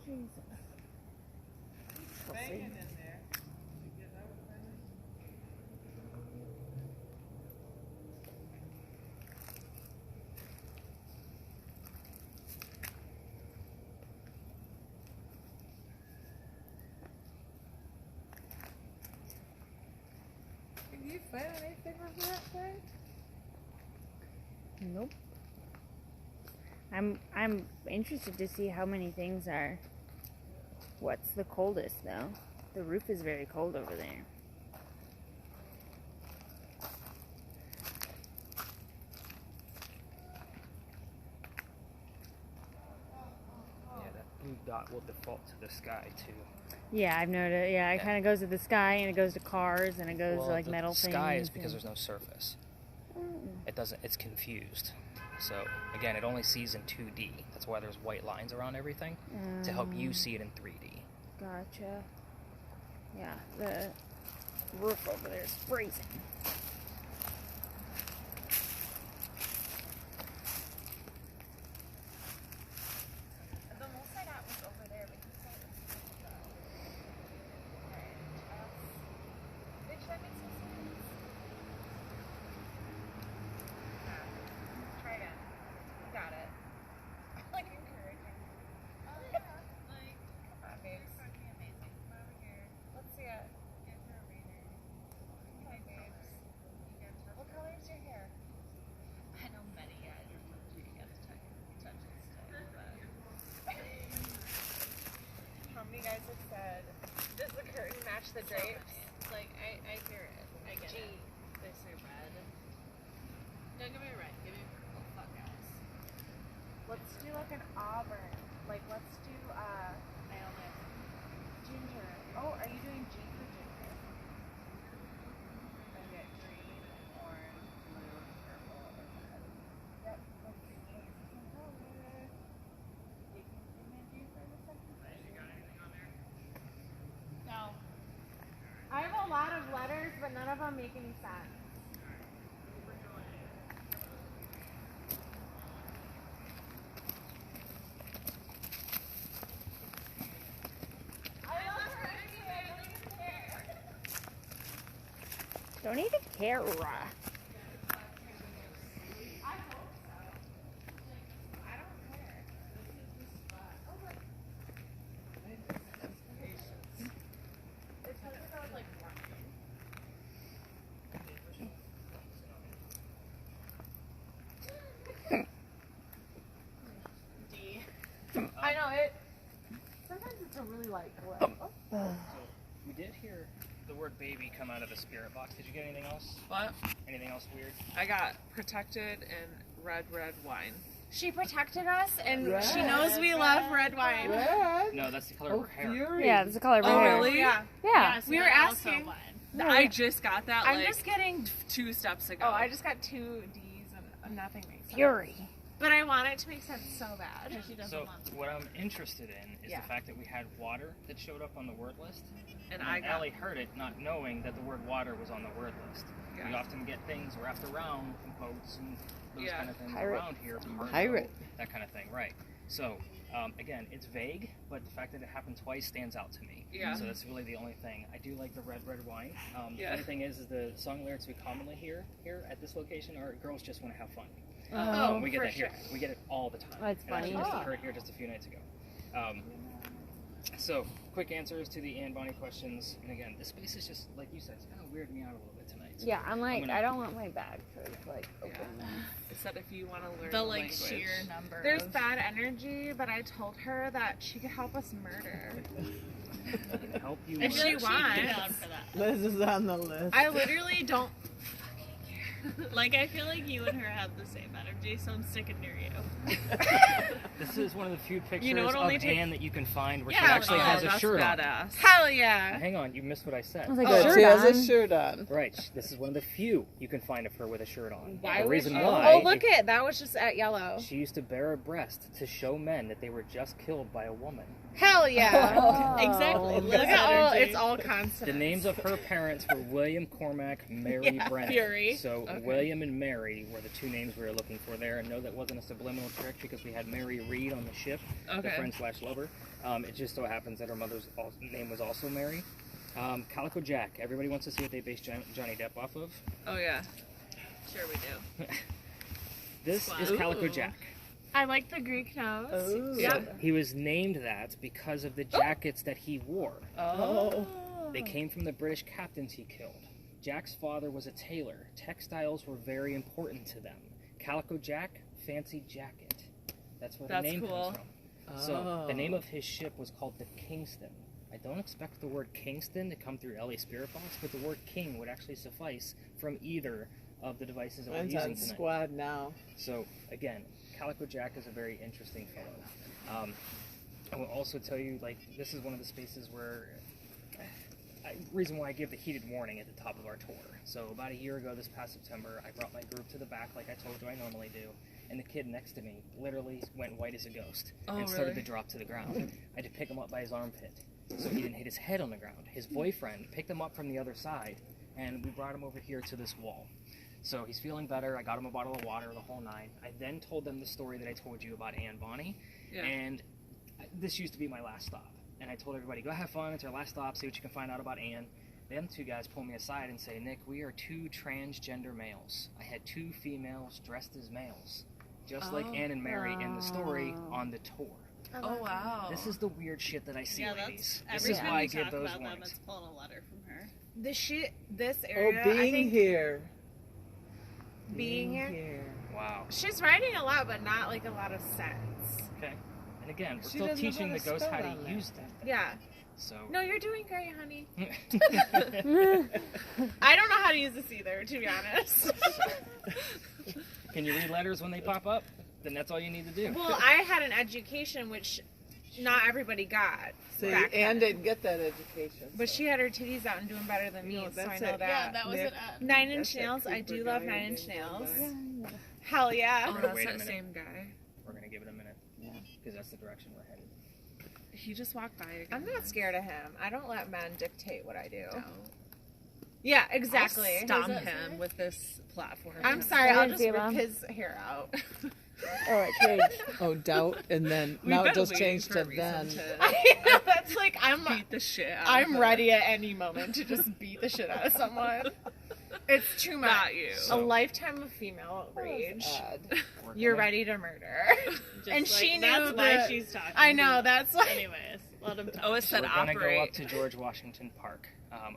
Jesus. Banging in there. Did you get that one, Brandon? Nope. I'm interested to see how many things are. What's the coldest though? The roof is very cold over there. Yeah, that blue dot will default to the sky too. Yeah, I've noticed. Yeah, it kind of goes to the sky and it goes to cars and it goes to like the metal things. sky is because and- there's no surface. Mm. It doesn't. It's confused. So again, it only sees in 2D. That's why there's white lines around everything to help you see it in 3D. Gotcha. Yeah, the roof over there is freezing. The most I got was over there, but he said it was too low. Alright, bitch, that makes no sense. Try again. You got it. Like encouraging. Oh yeah. Like, come on, babes. Fucking amazing. Come over here. Let's see it. Give her a reader. Okay, babes. What color is your hair? I know many guys are supposed to get to touch it still, but How many guys have said, does the curtain match the drapes? like I hear it. I get Gee. it. They say red. No, give me red. Give me purple. Fuck guys. Let's do like an auburn. Like let's do I only have ginger. Oh, are you doing G for ginger? I get green, orange, blue, purple, or red. Yep. Let's do some color. You can give me a G for the second. You got anything on there? No. I have a lot of letters, but none of them make any sense. I love her idea. Look at the hair. Don't even care. I hope so. I don't care. This is the spot. Oh, look. It's because I was like running. D. I know it. Sometimes it's a really like what? So we did hear the word baby come out of the spirit box. Did you get anything else? What? Anything else weird? I got protected and red wine. She protected us, and she knows we love red wine. No, that's the color of her hair. Yeah, it's the color of her Oh, hair. really? Yeah. Yeah. Yes, We were I also asking- won. I just got that I'm like just getting. 2 steps ago. Oh, I just got 2 D's and nothing makes sense. Fury. But I want it to make sense so bad. She doesn't So want what I'm interested in is Yeah. the fact that we had water that showed up on the word list. and I got Allie heard it not knowing that the word water was on the word list. We Yeah. often get things wrapped around boats and those Yeah. kind of things Pirate. around here. Cargo, Pirate. that kind of thing, right. So, again, it's vague, but the fact that it happened twice stands out to me. Yeah. So that's really the only thing. I do like the red wine. The Yeah. funny thing is the song lyrics we commonly hear here at this location are girls just want to have fun. Oh, We get for that here. sure. We get it all the time. That's And actually funny. just heard it here just a few nights ago. So, quick answers to the Anne Bonnie questions. And again, this space is just, like you said, it's kind of weirding me out a little bit tonight. So Yeah, I'm like, gonna- I don't want my bag to like open. I said if you want to learn the the like language. sheer number. There's of, bad energy, but I told her that she could help us murder. I can help you. If learn. she she'd be wants. down for that. Liz is on the list. I literally don't. Like I feel like you and her have the same energy, so I'm sticking near you. This is one of the few pictures You know, it only of takes- Anne that you can find where Yeah, she actually oh, has a that's shirt on. badass. Hell yeah! Hang on, you missed what I said. I was like, Good, shirt she has on. a shirt on. Right, this is one of the few you can find of her with a shirt on. Why the would reason you? why Oh, look is it. That was just at yellow. she used to bare her breast to show men that they were just killed by a woman. Hell yeah! Oh. Exactly. Look Liz at all. energy. It's all consonants. The names of her parents were William Cormac, Mary Yeah, Brennan. Fury. So Okay. William and Mary were the 2 names we were looking for there. And no, that wasn't a subliminal trick because we had Mary Reed on the ship, the Okay. friend/lover. It just so happens that her mother's name was also Mary. Calico Jack. Everybody wants to see what they based Johnny Depp off of. Oh yeah. Sure we do. This is Calico Ooh. Jack. I like the Greek nose. Oh. Yeah. He was named that because of the jackets that he wore. Oh. They came from the British captains he killed. Jack's father was a tailor. Textiles were very important to them. Calico Jack, Fancy Jacket. That's where the That's name cool. comes from. So the name of his ship was called the Kingston. I don't expect the word Kingston to come through LA Spirit Box, but the word King would actually suffice from either of the devices that we're Mine's using on tonight. squad now. So again, Calico Jack is a very interesting photo. I will also tell you, like, this is one of the spaces where reason why I give the heated warning at the top of our tour. So about a year ago, this past September, I brought my group to the back like I told you I normally do, and the kid next to me literally went white as a ghost and started to drop to the ground. I had to pick him up by his armpit so he didn't hit his head on the ground. His boyfriend picked him up from the other side, and we brought him over here to this wall. So he's feeling better. I got him a bottle of water, the whole nine. I then told them the story that I told you about Anne Bonny, and this used to be my last stop. And I told everybody, go have fun, it's our last stop, see what you can find out about Anne. Them two guys pull me aside and say, Nick, we are two transgender males. I had two females dressed as males, just like Anne and Mary in the story on the tour. Oh, wow. This is the weird shit that I see, Yeah, ladies. that's This is every why I time you give talk those about them, warnings. it's pulling a letter from her. This Oh, area, I being think here. being here. Wow. She's writing a lot, but not like a lot of sense. Okay. And again, we're She still doesn't know teaching how the to ghost how spell to on use that. them. Yeah. So. No, you're doing great, honey. I don't know how to use this either, to be honest. Can you read letters when they pop up? Then that's all you need to do. Well, I had an education which not everybody got. See, back Anne then. didn't get that education. But so. she had her titties out and doing better than me, No, so I that's know it. that. Yeah, that was Nick. it. Nine That's Inch that Nails. I creeper do love guy Nine who Inch didn't go Nails. by. Hell yeah. Oh, Wait that's a that minute. same guy. We're going to give it a minute. Because that's the direction we're headed. He just walked by again. I'm not scared of him. I don't let men dictate what I do. Don't. Yeah, exactly. I'll stomp him with this platform. I'm sorry, I'll just Nancy, rip Mom. his hair out. Oh, it changed. Oh, doubt, and then We've now been it just waiting changed for a to reason then. to That's like beat the shit out of I'm him. ready at any moment to just beat the shit out of someone. It's too much. Not you. A lifetime of female rage. Odd. We're You're gonna- ready to murder. Just And like, she knew that's why that- she's talking. I know, that's why. Anyways, let him talk. Oh, it said We're going to go up operate. to George Washington Park.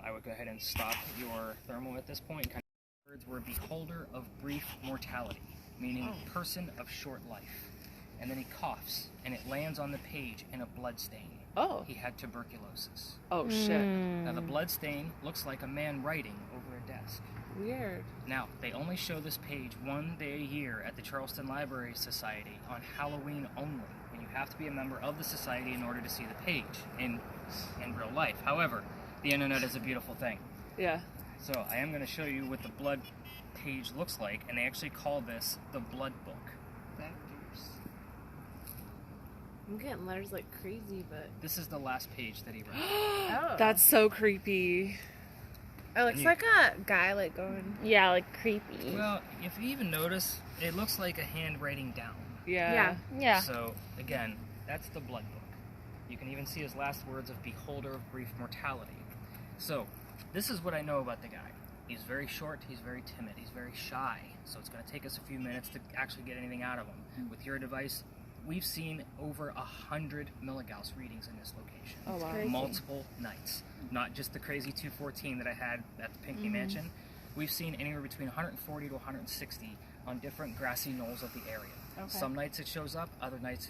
I would go ahead and stop your thermal at this point. Kind of words were beholder of brief mortality, meaning person of short life. And then he coughs, and it lands on the page in a blood stain. Oh. He had tuberculosis. Oh, shit. Now the blood stain looks like a man writing over a desk. Weird. Now, they only show this page one day a year at the Charleston Library Society on Halloween only. And you have to be a member of the society in order to see the page in real life. However, the internet is a beautiful thing. Yeah. So I am going to show you what the blood page looks like, and they actually call this the blood book. I'm getting letters like crazy, but This is the last page that he wrote. oh, That's so creepy. it looks you- like a guy like going. Yeah, like creepy. Well, if you even notice, it looks like a handwriting down. Yeah. Yeah. So, again, that's the blood book. You can even see his last words of beholder of brief mortality. So, this is what I know about the guy. He's very short, he's very timid, he's very shy. So it's going to take us a few minutes to actually get anything out of him. With your device, we've seen over 100 milligauss readings in this location. Oh, wow. Crazy. Multiple nights. Not just the crazy 214 that I had at the Pinckney Mansion. We've seen anywhere between 140 to 160 on different grassy knolls of the area. Okay. Some nights it shows up, other nights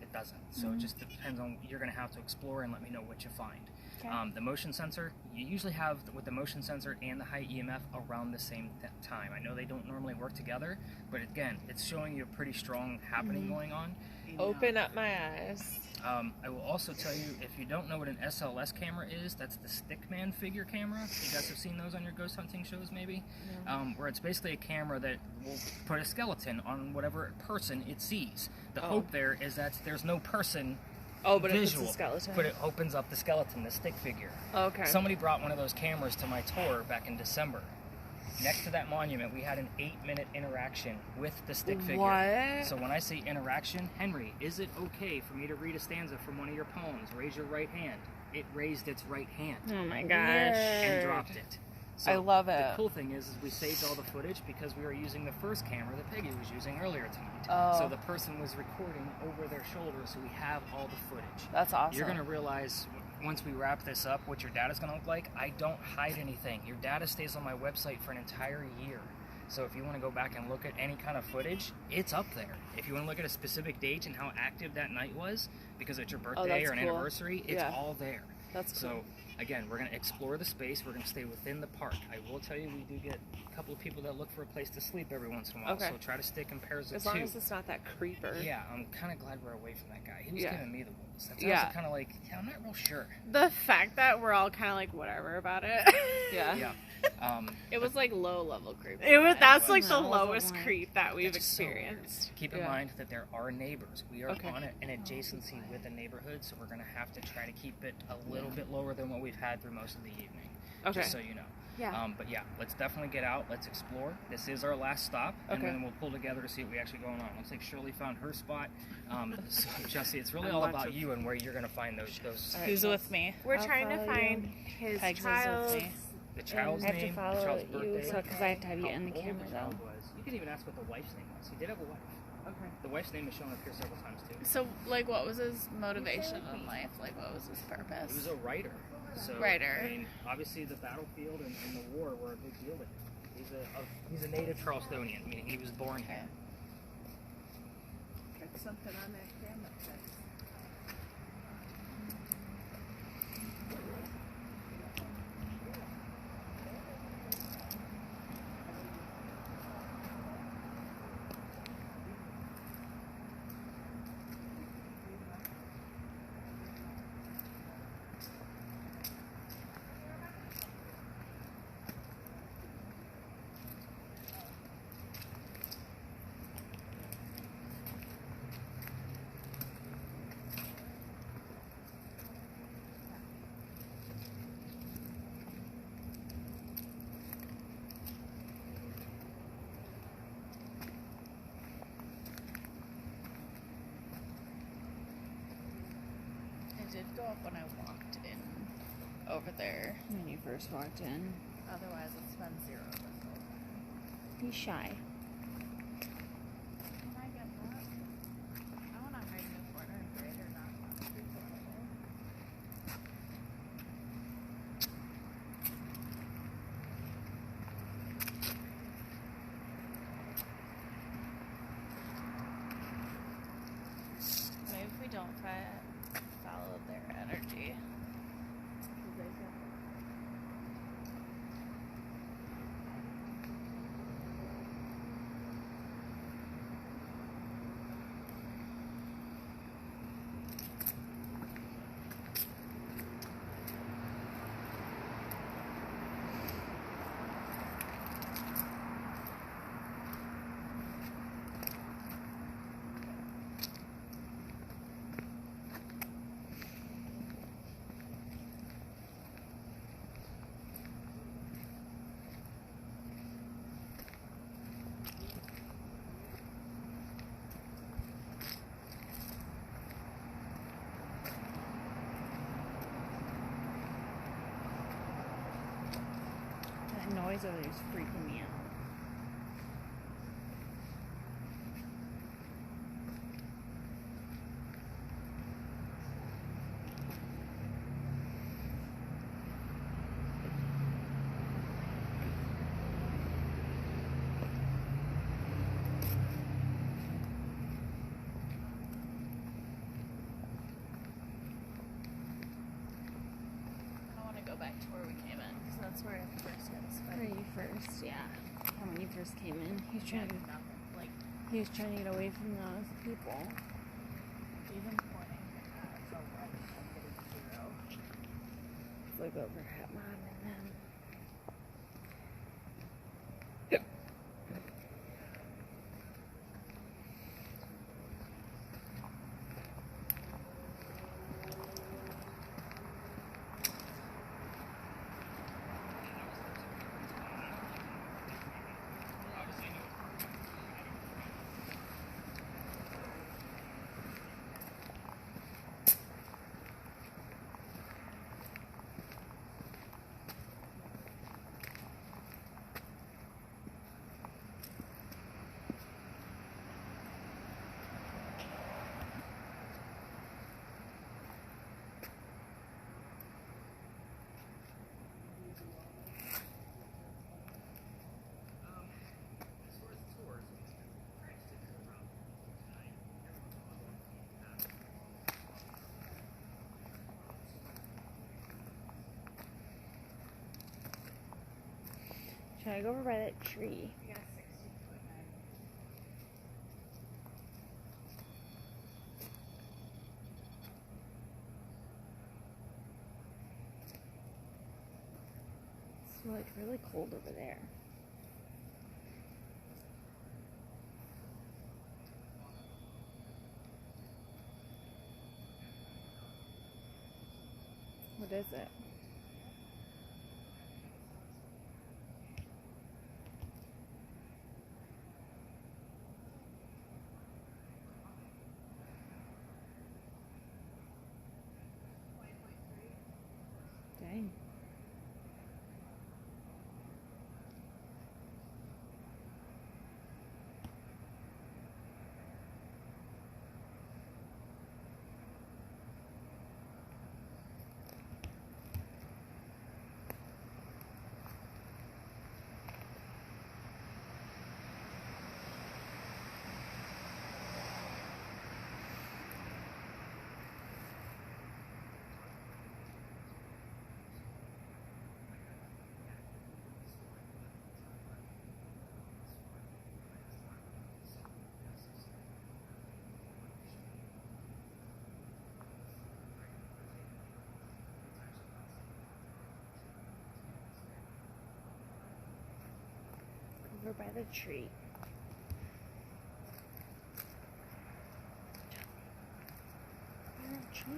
it doesn't. So it just depends on, you're going to have to explore and let me know what you find. Okay. The motion sensor, you usually have with the motion sensor and the high EMF around the same time. I know they don't normally work together, but again, it's showing you a pretty strong happening going on. Open up my eyes. I will also tell you, if you don't know what an SLS camera is, that's the Stickman figure camera. You guys have seen those on your ghost hunting shows, maybe? Where it's basically a camera that will put a skeleton on whatever person it sees. The hope there is that there's no person Oh, but visual, it's a skeleton. but it opens up the skeleton, the stick figure. Okay. Somebody brought one of those cameras to my tour back in December. Next to that monument, we had an 8-minute interaction with the stick figure. What? So when I say interaction, Henry, is it okay for me to read a stanza from one of your poems? Raise your right hand. It raised its right hand Oh my gosh. and dropped it. So I love The it. cool thing is we saved all the footage because we were using the first camera that Peggy was using earlier tonight. Oh. So the person was recording over their shoulder, so we have all the footage. That's awesome. You're going to realize once we wrap this up what your data's going to look like. I don't hide anything. Your data stays on my website for an entire year. So if you want to go back and look at any kind of footage, it's up there. If you want to look at a specific date and how active that night was, because it's your birthday that's or an cool. anniversary, it's Yeah. all there. That's cool. So again, we're going to explore the space. We're going to stay within the park. I will tell you, we do get a couple of people that look for a place to sleep every once in a while. Okay. So try to stick in pairs of As two. long as it's not that creeper. Yeah, I'm kind of glad we're away from that guy. He was Yeah. giving me the wolves. That's Yeah. kind of like, yeah, I'm not real sure. The fact that we're all kind of like whatever about it. Yeah. Yeah. It was like low level creep. That's That's like the No, it wasn't lowest like- creep that we've That's so weird. experienced. Keep in Yeah. mind that there are neighbors. We are Okay. on an adjacency with a neighborhood, so we're going to have to try to keep it a little bit lower than what we've had through most of the evening. Okay. Just so you know. Yeah. But yeah, let's definitely get out. Let's explore. This is our last stop, and Okay. then we'll pull together to see what we actually going on. Looks like Shirley found her spot. So Jesse, it's really I'm all lots about of- you and where you're going to find those All right. Who's with me? We're I'll trying to follow find you. his Pegs is with child's. me. the child's I have name, to the follow child's you, birthday, so because I have to have you how in the old camera child though. was. You could even ask what the wife's name was. He did have a wife. Okay. The wife's name is shown up here several times too. So, like, what was his motivation in life? Like, what was his He was purpose? a writer. So, Writer. I mean, obviously the battlefield and the war were a big deal to him. He's a native Charlestonian, meaning he was born here. Got something on that camera. It did go up when I walked in over there. When you first walked in, Otherwise, it's been zero this whole time. he's shy. Can I get that? I want to hide in the corner and grid or not. Maybe if we don't follow their energy. That noise over there is freaking me out. I want to go back to where we came in because that's where I first got Where spiked. you first, yeah. And when you first came in, he was Yeah, trying to, nothing. Like, he was trying to get away from those people. even pointing at the right, I'm getting zero. Look over at mom and them. Can I go over by that tree? I got 16-foot high. It's like really cold over there. What is it? Dang. Over by the tree. By that tree.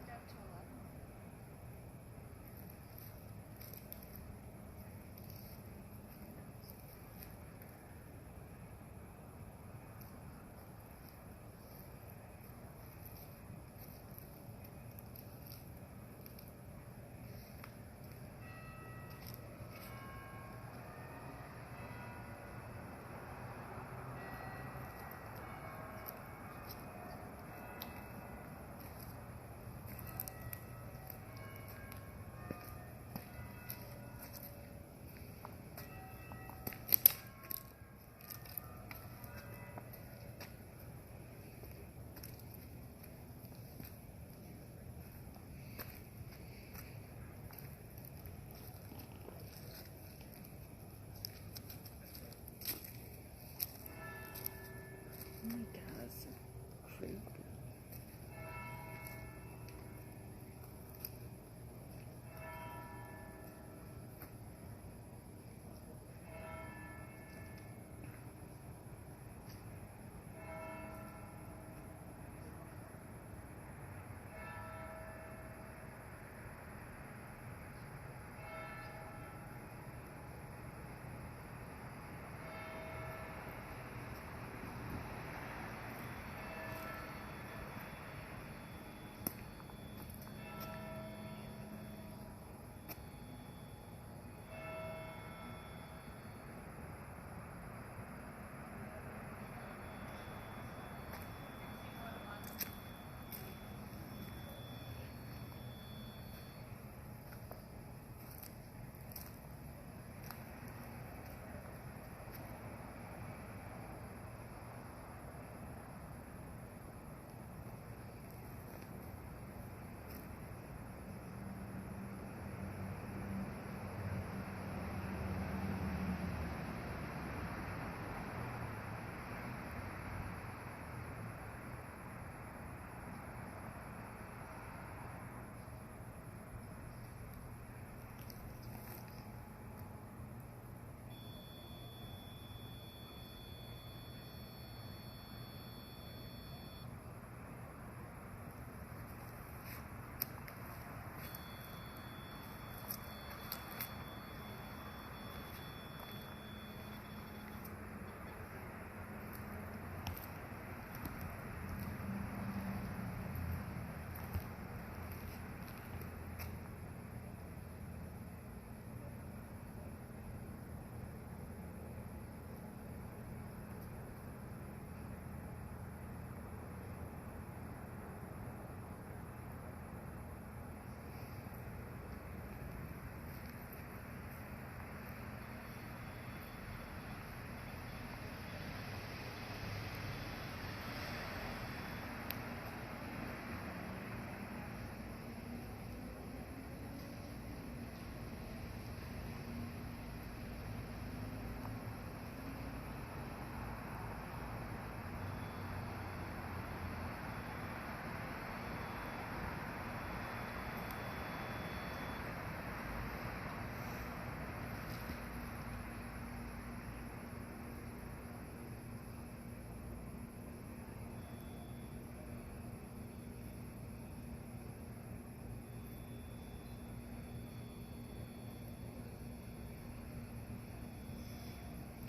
Down to 11.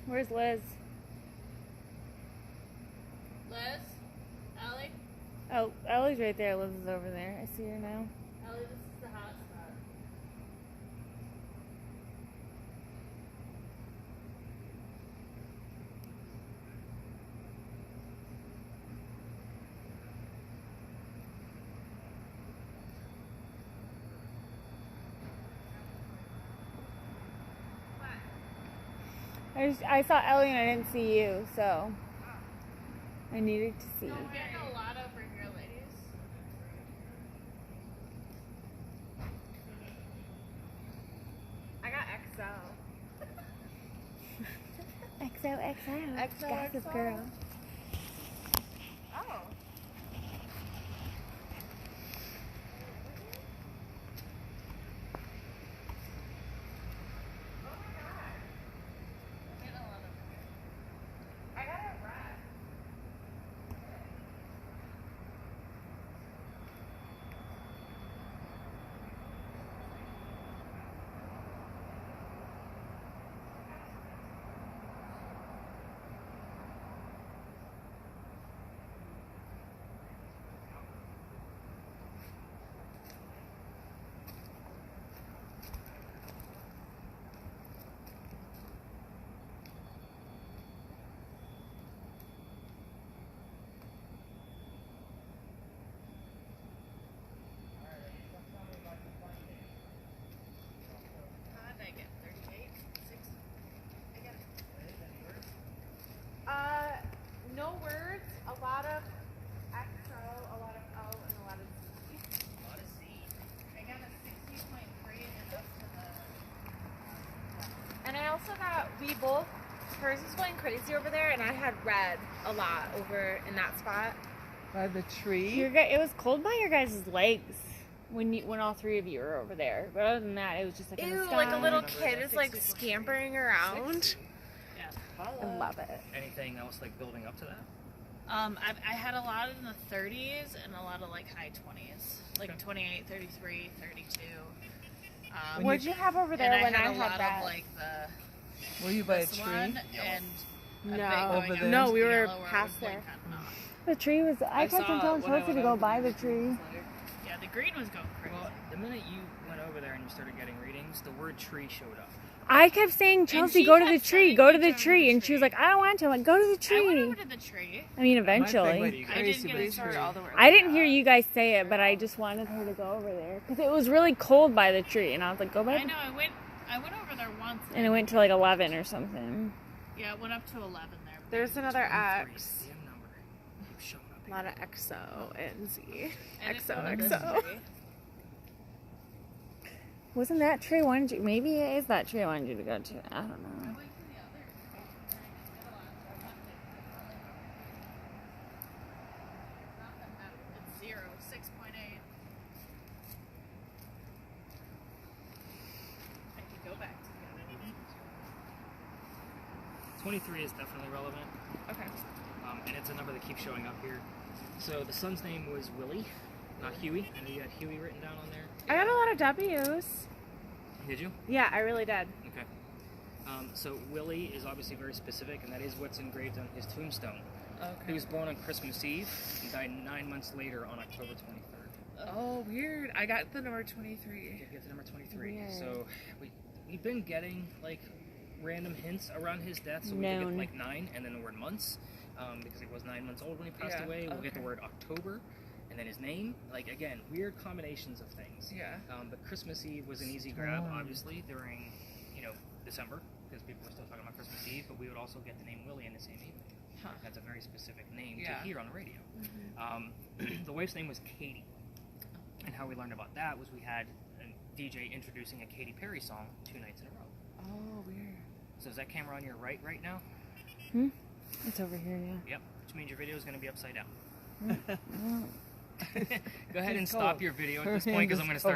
Where's Liz? Liz? Ellie? Oh, Ellie's right there. Liz is over there. I see her now. Ellie, this is the hot spot. I saw Ellie and I didn't see you, so I needed to see. I'm getting a lot over here, ladies. I got XO. XOXO. Gossip girl. Oh. I got a rat. How did I get 38? 6? I got it. No words, a lot of XO, a lot of O, and a lot of Z. A lot of Z. I got a 60.3 and up to the. And I also got, we both, hers was going crazy over there, and I had red a lot over in that spot. By the tree. It was cold by your guys' legs when all three of you were over there. But other than that, it was just like in the Ew, sky. like a little kid is like scampering around. I love it. Anything else like building up to that? I had a lot in the 30s and a lot of like high 20s, like 28, 33, 32. What'd you have over there and when I I had a had lot that? of like the Were you by a this tree? one and a bit No. going Over up there? No, to we were yellow where it past was there. like kinda not. The tree was. I kept on telling Chelsea to go by the tree. Yeah, the green was going crazy. Well, the minute you went over there and you started getting readings, the word tree showed up. I kept saying, Chelsea, she go to the kept tree, saying, go to "Go the to the tree," and she tree. was like, I don't want to. I'm like, go to the I went tree. over to the tree. I mean, My thing eventually. with I didn't Crazy get Big to start Tree. all the way. I didn't hear you guys say it, but I just wanted her to go over there because it was really cold by the tree, and I was like, go by. I know. I went over there once. And it went to like 11 or something. Yeah, it went up to 11 there. There's another 23 is X. the damn number. Keeps showing up A lot of XO and Z. And it's XO, on this XO. tree. Wasn't that tree I wanted you? Maybe it is that tree I wanted you to go to. I don't I know. went to the other tree, and I didn't get a lot, so I left it. Nothing happened. It's 0, 6.8. I can go back to the other one. 23 is definitely relevant, Okay. and it's a number that keeps showing up here. So the son's name was Willie, not Huey. I know you had Huey written down on there. I got a lot of W's. Did you? Yeah, I really did. Okay. So Willie is obviously very specific, and that is what's engraved on his tombstone. He Okay. was born on Christmas Eve and died 9 months later on October 23rd. Oh, weird. I got the number 23. Get to number 23. Weird. So we've been getting like random hints around his death. So we could Known. get like 9 and then the word months, because he was 9 months old when he passed Yeah, away. We'll get the okay. word October, and then his name. Like again, weird combinations of things. Yeah. But Christmas Eve was an easy grab, obviously during December, because people were still talking about Christmas Eve. But we would also get the name Willie in the same evening. Huh. That's a very specific name Yeah. to hear on the radio. The wife's name was Katie. And how we learned about that was we had a DJ introducing a Katy Perry song 2 nights in a row. Oh, weird. So is that camera on your right now? It's over here, yeah. Yep. Which means your video is going to be upside down. Oh. Go ahead and She's stop cold. your video at Her this point hand because is I'm going to start